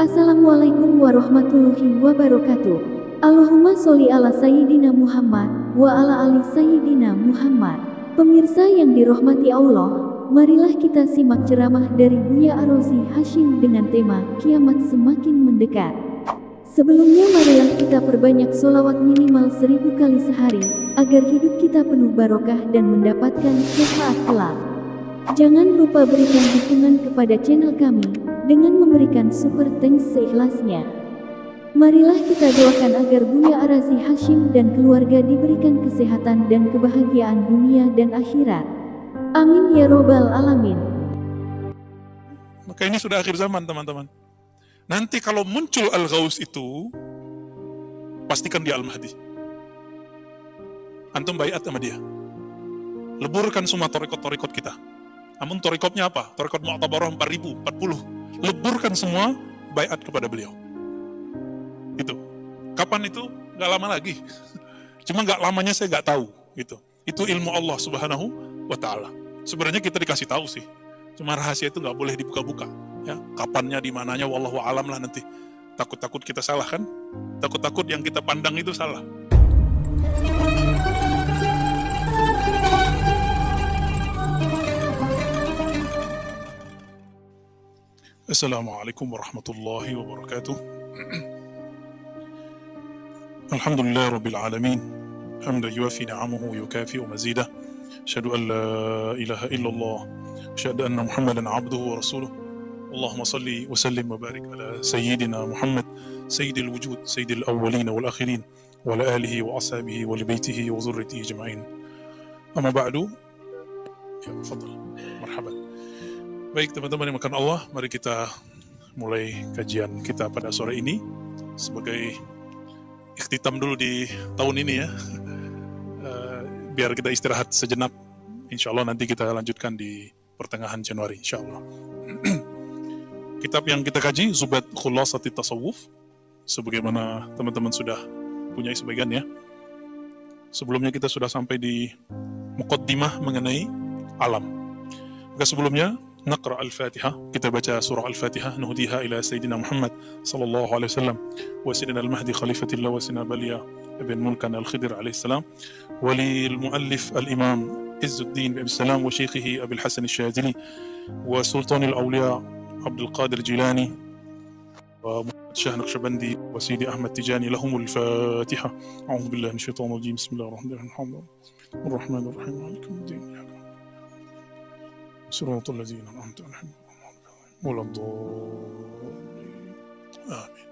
Assalamualaikum warahmatullahi wabarakatuh. Allahumma sholli ala Sayyidina Muhammad wa ala ali Sayyidina Muhammad. Pemirsa yang dirahmati Allah, marilah kita simak ceramah dari Buya Ar-Razi Hasyim dengan tema Kiamat Semakin Mendekat. Sebelumnya marilah kita perbanyak sholawat minimal 1000 kali sehari, agar hidup kita penuh barokah dan mendapatkan syafaat kelak. Jangan lupa berikan dukungan kepada channel kami dengan memberikan super thanks seikhlasnya. Marilah kita doakan agar Buya Ar-Razi Hasyim dan keluarga diberikan kesehatan dan kebahagiaan dunia dan akhirat. Amin ya robbal alamin. Maka ini sudah akhir zaman, teman-teman. Nanti kalau muncul Al-Ghaus itu, pastikan dia Al-Mahdi. Antum baiat sama dia. Leburkan semua torikot-torikot kita. Namun torikotnya apa? Torikot Mu'tabarah 4040. Leburkan semua, baiat kepada beliau. Itu. Kapan itu? Gak lama lagi. Cuma gak lamanya saya gak tahu. Gitu. Itu ilmu Allah Subhanahu wa Ta'ala. Sebenarnya kita dikasih tahu sih. Cuma rahasia itu gak boleh dibuka-buka. Ya, kapannya, di mananya, wallahu alam lah nanti. Takut-takut kita salah kan? Takut-takut yang kita pandang itu salah. Assalamualaikum warahmatullahi wabarakatuh. Alhamdulillah rabbil alamin. Hamdan yuwafi ni'amahu yukafi'u mazidah. Asyhadu an la ilaha illallah. Asyhadu anna Muhammadan abduhu wa rasuluh. Allahumma salli wa sallim wa barik ala sayyidina Muhammad, sayyidil wujud, sayyidil awwalin wal akhirin, wa ala alihi wa ashabihi wa li baitihi wa zurriyyatihi ajma'in. Amma ba'du. Ya, tafadhal. Marhaban. Baik teman-teman yang makan Allah, mari kita mulai kajian kita pada sore ini sebagai ikhtitam dulu di tahun ini ya. Biar kita istirahat sejenak. Insya Allah nanti kita lanjutkan di pertengahan Januari, insya Allah. Kitab yang kita kaji, Zubat Khulasati Tasawuf, sebagaimana teman-teman sudah punya sebagian ya. Sebelumnya kita sudah sampai di muqaddimah mengenai alam. Maka sebelumnya, Naqra al-Fatihah, kita baca surah al-Fatihah, nuhdiha ila Sayyidina Muhammad sallallahu alaihi wasallam wa Sayyidina al-Mahdi khalifatillah wa Sayyidina Baliya ibn Mulkan al-Khidir alaihi salam wa lil muallif al-Imam Izzuddin ibn Salam wa shaykhihi Abil Hasan al-Shadili wa Sultan al-Awliya Abdul Qadir Jilani wa Muhammad Shah Naqshbandi wa Sayyidi Ahmad Tijani lahumul Fatiha. A'udzu billahi minasyaitonir rajim. Bismillahirrahmanirrahim. Ar-Rahmanir Rahim. Maliki yaumiddin. صراط الذين أنعمت عليهم ولا الضالين آمين.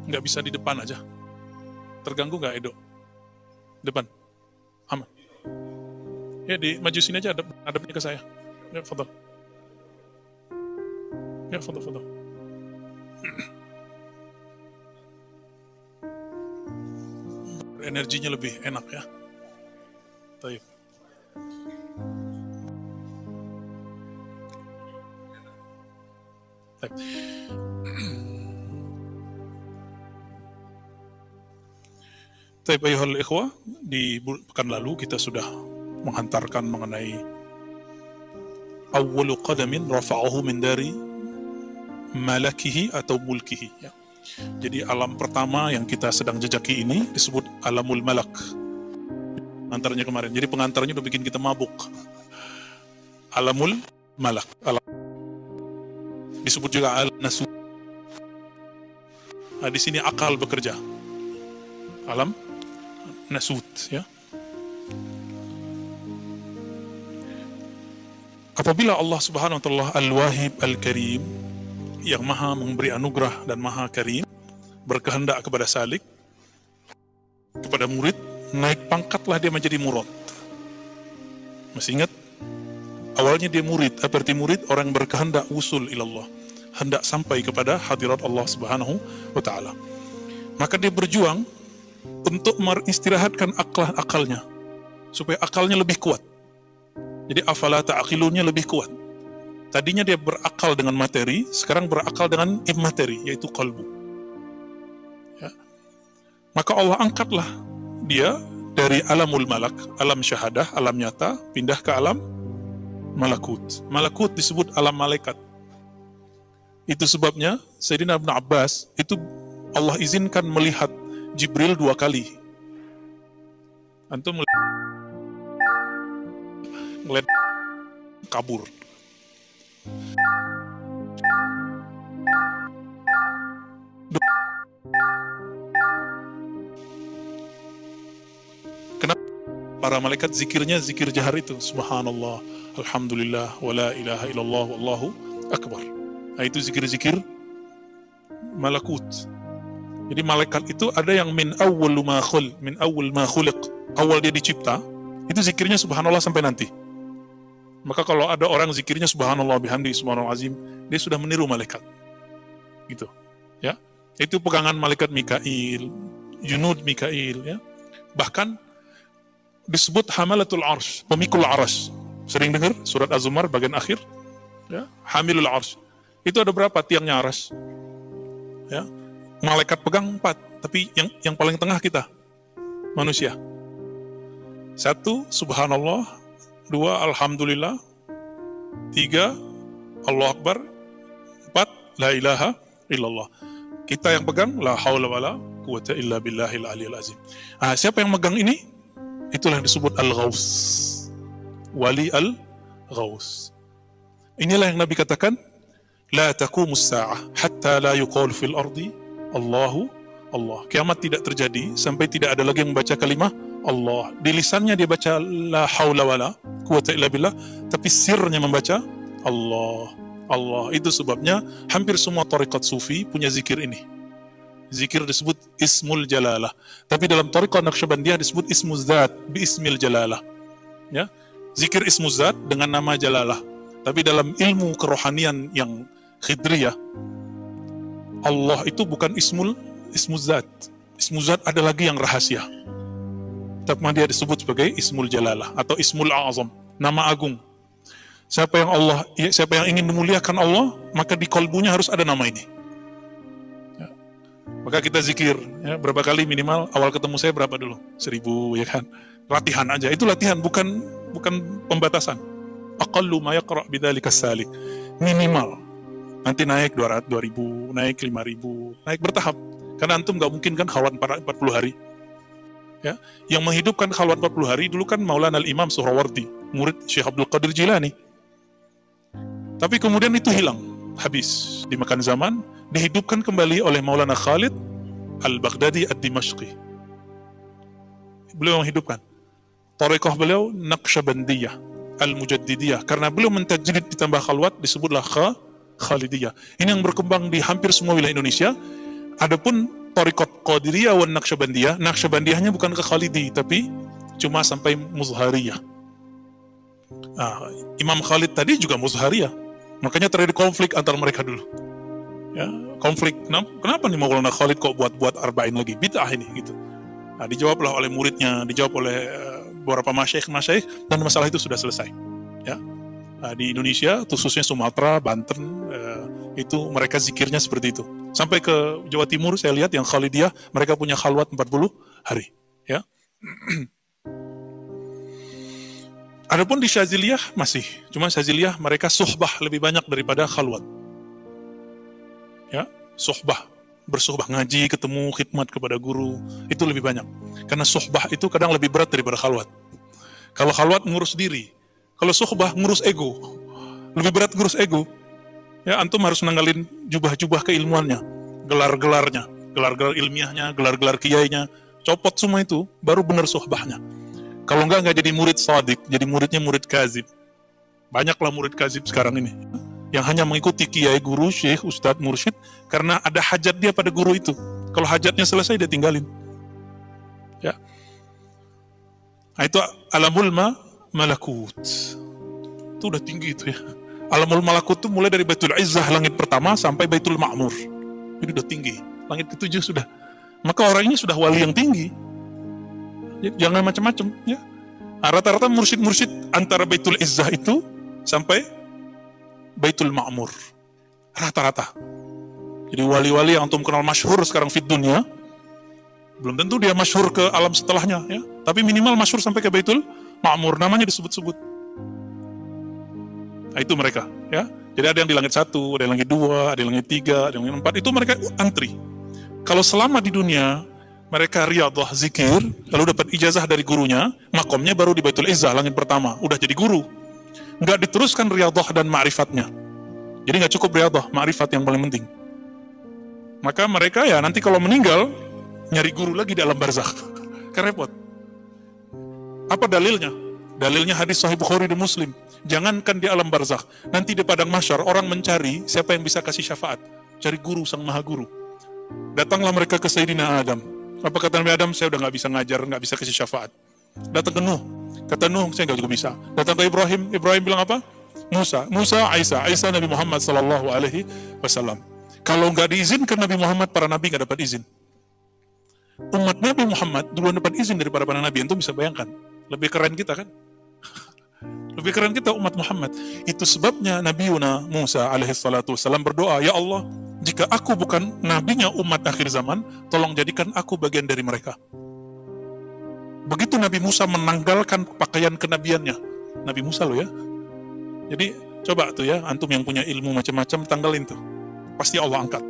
Nggak bisa di depan aja. Terganggu nggak Edo? Depan. Aman. Ya di maju sini aja, hadapnya ke saya. Ya fadhal. Ya fadhal. Energinya lebih enak ya. Baik. Baik, ayuhal ikhwah, di pekan lalu kita sudah menghantarkan mengenai awwalu qadamin rafa'ahu min dari malakihi atau mulkihi ya. Jadi alam pertama yang kita sedang jejaki ini disebut alamul malak. Antaranya kemarin. Jadi pengantarnya udah bikin kita mabuk. Alamul malak. Disebut juga al-nasut. Nah, di sini akal bekerja. Alam nasut ya. Apabila Allah Subhanahu wa taala Al-Wahib Al-Karim yang maha memberi anugerah dan maha karim berkehendak kepada salik, kepada murid, naik pangkatlah dia menjadi murad. Masih ingat? Awalnya dia murid, seperti murid orang yang berkehendak usul ilallah, hendak sampai kepada hadirat Allah Subhanahu wa taala. Maka dia berjuang untuk mengistirahatkan akalnya supaya akalnya lebih kuat. Jadi afala ta'qilunnya lebih kuat. Tadinya dia berakal dengan materi, sekarang berakal dengan immateri, yaitu qalbu. Ya. Maka Allah angkatlah dia dari alamul malak, alam syahadah, alam nyata, pindah ke alam malakut. Malakut disebut alam malaikat. Itu sebabnya Sayyidina Ibn Abbas itu Allah izinkan melihat Jibril 2 kali. Antum ngeliat kabur. Kenapa para malaikat zikirnya zikir jahar itu? Subhanallah, alhamdulillah, wala ilaha illallah, wallahu akbar. Nah, itu zikir-zikir malakut. Jadi malaikat itu ada yang min awwal ma khuliq, awal dia dicipta, itu zikirnya subhanallah sampai nanti. Maka kalau ada orang zikirnya subhanallah bihamdi subhanallah azim, dia sudah meniru malaikat. Gitu. Ya. Itu pegangan malaikat Mikail, junud Mikail, ya. Bahkan disebut hamalatul arsh, pemikul arsh. Sering dengar surat Az-Zumar bagian akhir, ya, hamilul arsh. Itu ada berapa tiangnya arsh? Ya. Malaikat pegang 4, tapi yang paling tengah kita, manusia. 1, subhanallah. 2, alhamdulillah. 3, Allah Akbar. 4, la ilaha illallah. Kita yang pegang, la haula wala quwata illa billahil aliyil azim. Nah, siapa yang megang ini? Itulah yang disebut Al-Ghaus. Wali Al-Ghaus. Inilah yang Nabi katakan, la taqumus sa'ah hatta la yuqal fil ardi Allahu Allah. Kiamat tidak terjadi sampai tidak ada lagi yang membaca kalimah Allah. Di lisannya dia baca la haula wala quwata illa billah, tapi sirnya membaca Allah. Allah. Itu sebabnya hampir semua thariqat sufi punya zikir ini. Zikir disebut Ismul Jalalah. Tapi dalam thariqat Naqsyabandiyah disebut Ismuz Zat bi Ismil Jalalah. Ya. Zikir Ismuz Zat dengan nama Jalalah. Tapi dalam ilmu kerohanian yang khidriyah, Allah itu bukan Ismuz Zat. Ismuz Zat ada lagi yang rahasia. Tapi dia disebut sebagai Ismul Jalalah atau Ismul A'zam, nama agung. Siapa yang ingin memuliakan Allah, maka di kolbunya harus ada nama ini. Ya. Maka kita zikir, ya, berapa kali minimal. Awal ketemu saya berapa dulu? 1000, ya kan? Latihan aja. Itu latihan, bukan pembatasan. Aqallu ma yaqra' bidzalika salik. Minimal. Nanti naik 200, 2000, naik 5000, naik bertahap. Karena antum nggak mungkin kan khalwat 40 hari. Ya, yang menghidupkan khalwat 40 hari dulu kan Maulana Al-Imam Suhrawardi, murid Syekh Abdul Qadir Jilani. Tapi kemudian itu hilang, habis dimakan zaman, dihidupkan kembali oleh Maulana Khalid Al-Baghdadi Ad-Dimashqi. Beliau menghidupkan. Thariqah beliau Naqsyabandiyah Al-Mujaddidiyah, karena beliau mentajdid ditambah khalwat disebutlah Khalidiyah. Ini yang berkembang di hampir semua wilayah Indonesia. Adapun thariqat Qadiriyah wa Naqsyabandiyah, Naqsyabandiyahnya bukan ke Khalidi, tapi cuma sampai Muzhariyah. Nah, Imam Khalid tadi juga Muzhariyah. Makanya terjadi konflik antara mereka dulu. Ya, konflik. Kenapa nih Maulana Khalid kok buat arba'in lagi? Bid'ah ini gitu. Nah, dijawablah oleh muridnya, dijawab oleh beberapa masyaikh, dan masalah itu sudah selesai. Ya. Nah, di Indonesia, khususnya Sumatera, Banten, itu mereka zikirnya seperti itu. Sampai ke Jawa Timur saya lihat yang Khalidiyah, mereka punya khalwat 40 hari. Ya. Adapun di Syaziliyah masih, cuma Syaziliyah mereka suhbah lebih banyak daripada khalwat. Ya, suhbah, bersuhbah ngaji, ketemu, khidmat kepada guru, itu lebih banyak. Karena suhbah itu kadang lebih berat daripada khalwat. Kalau khalwat ngurus diri, kalau suhbah ngurus ego, lebih berat ngurus ego. Ya, antum harus nanggalin jubah-jubah keilmuannya, gelar-gelarnya, gelar-gelar ilmiahnya, gelar-gelar kiainya, copot semua itu, baru benar suhbahnya. Kalau enggak jadi murid shadiq, jadi muridnya murid kazib. Banyaklah murid kazib sekarang ini, yang hanya mengikuti kiai, guru, syekh, ustadz, mursyid, karena ada hajat dia pada guru itu. Kalau hajatnya selesai, dia tinggalin. Ya. Nah, itu alamul malakut. Itu udah tinggi itu ya. Alamul malakut itu mulai dari Baitul Izzah, langit pertama, sampai Baitul Ma'mur. Itu udah tinggi. Langit ke-7 sudah. Maka orang ini sudah wali yang tinggi. Jangan macam-macam, ya. Rata-rata mursyid-mursyid antara Baitul Izzah itu sampai Baitul Ma'mur. Rata-rata. Jadi wali-wali yang antum kenal masyhur sekarang fit dunia, belum tentu dia masyhur ke alam setelahnya, ya. Tapi minimal masyhur sampai ke Baitul Ma'mur, namanya disebut-sebut. Nah, itu mereka, ya. Jadi ada yang di langit 1, ada yang langit 2, ada yang langit 3, ada yang langit 4. Itu mereka antri. Kalau selama di dunia mereka riyadhah zikir, lalu dapat ijazah dari gurunya, makomnya baru di Baitul Izzah, langit pertama, udah jadi guru. Nggak diteruskan riyadhah dan ma'rifatnya. Jadi nggak cukup riyadhah, ma'rifat yang paling penting. Maka mereka ya nanti kalau meninggal, nyari guru lagi di alam barzakh. Kan repot. Apa dalilnya? Dalilnya hadis Sahih Bukhari dan Muslim. Jangankan di alam barzakh, nanti di padang mahsyar orang mencari siapa yang bisa kasih syafaat. Cari guru, sang maha guru. Datanglah mereka ke Sayyidina Adam. Apa kata Nabi Adam? Saya udah nggak bisa ngajar, nggak bisa kasih syafaat. Datang ke Nuh. Kata Nuh, saya nggak juga bisa. Datang ke Ibrahim. Ibrahim bilang apa? Musa, Isa Nabi Muhammad Sallallahu Alaihi Wasallam. Kalau nggak diizinkan Nabi Muhammad, para nabi nggak dapat izin. Umat Nabi Muhammad duluan dapat izin daripada para nabi. Itu bisa bayangkan. Lebih keren kita kan? Lebih keren kita umat Muhammad. Itu sebabnya Nabi Yuna Musa alaihi salatu wassalam berdoa, ya Allah, jika aku bukan nabinya umat akhir zaman, tolong jadikan aku bagian dari mereka. Begitu Nabi Musa menanggalkan pakaian kenabiannya. Nabi Musa loh ya. Jadi coba tuh ya, antum yang punya ilmu macam-macam, tanggalin tuh. Pasti Allah angkat.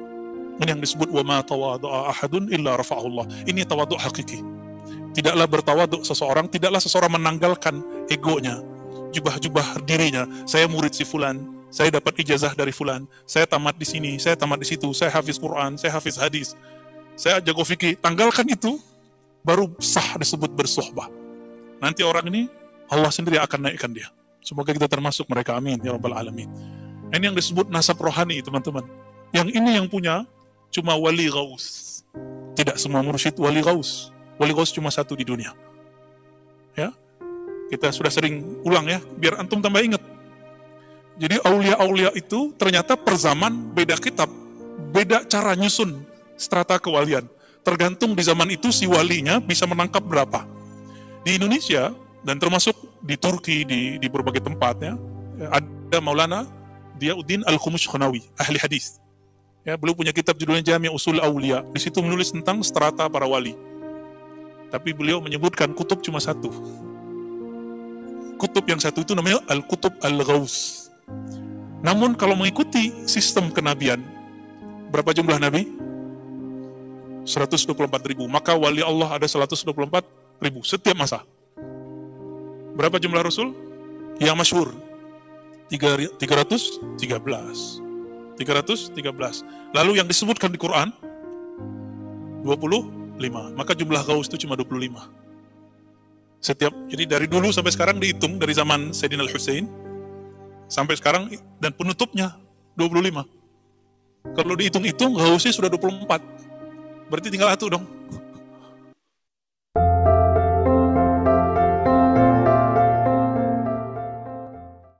Ini yang disebut wa ma tawadhu'a ahadun illa rafa'ahullah. Ini tawadhu' hakiki. Tidaklah bertawadhu seseorang, tidaklah seseorang menanggalkan egonya, jubah-jubah dirinya. Saya murid si fulan, saya dapat ijazah dari fulan, saya tamat di sini, saya tamat di situ, saya hafiz Quran, saya hafiz hadis, saya jago fikih. Tanggalkan itu, baru sah disebut bersuhbah. Nanti orang ini Allah sendiri akan naikkan dia. Semoga kita termasuk mereka, amin ya rabbal alamin. Ini yang disebut nasab rohani, teman-teman. Yang ini yang punya cuma wali ghaus. Tidak semua mursyid wali ghaus. Wali ghaus cuma satu di dunia. Ya, kita sudah sering ulang ya, biar antum tambah ingat. Jadi aulia-aulia itu ternyata per zaman beda kitab, beda cara nyusun strata kewalian. Tergantung di zaman itu si walinya bisa menangkap berapa. Di Indonesia dan termasuk di Turki, di berbagai tempat ya, ada Maulana Diyauddin Al-Khumushkhonawi, ahli hadis. Ya, beliau punya kitab judulnya Jami' Usul Aulia. Di situ menulis tentang strata para wali. Tapi beliau menyebutkan kutub cuma satu. Kutub yang satu itu namanya Al-Kutub Al-Ghaus. Namun kalau mengikuti sistem kenabian, berapa jumlah nabi? 124.000. Maka wali Allah ada 124.000 setiap masa. Berapa jumlah rasul? Yang masyhur 313. Lalu yang disebutkan di Quran 25. Maka jumlah gaus itu cuma 25. Jadi dari dulu sampai sekarang dihitung dari zaman Sayyidina Al-Husain sampai sekarang dan penutupnya 25. Kalau dihitung-hitung gausnya sudah 24. Berarti tinggal satu dong.